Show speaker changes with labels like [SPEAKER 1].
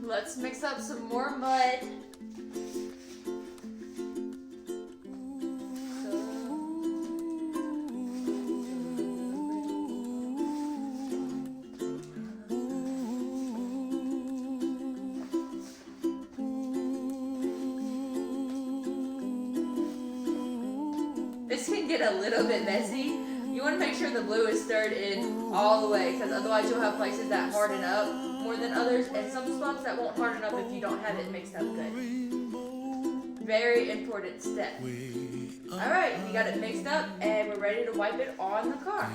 [SPEAKER 1] Let's mix up some more mud. This can get a little bit messy. You want to make sure the glue is stirred in all the way, because otherwise you'll have places that harden up more than others, and some spots that won't harden up if you don't have it mixed up good. Very important step. Alright, we got it mixed up and we're ready to wipe it on the car.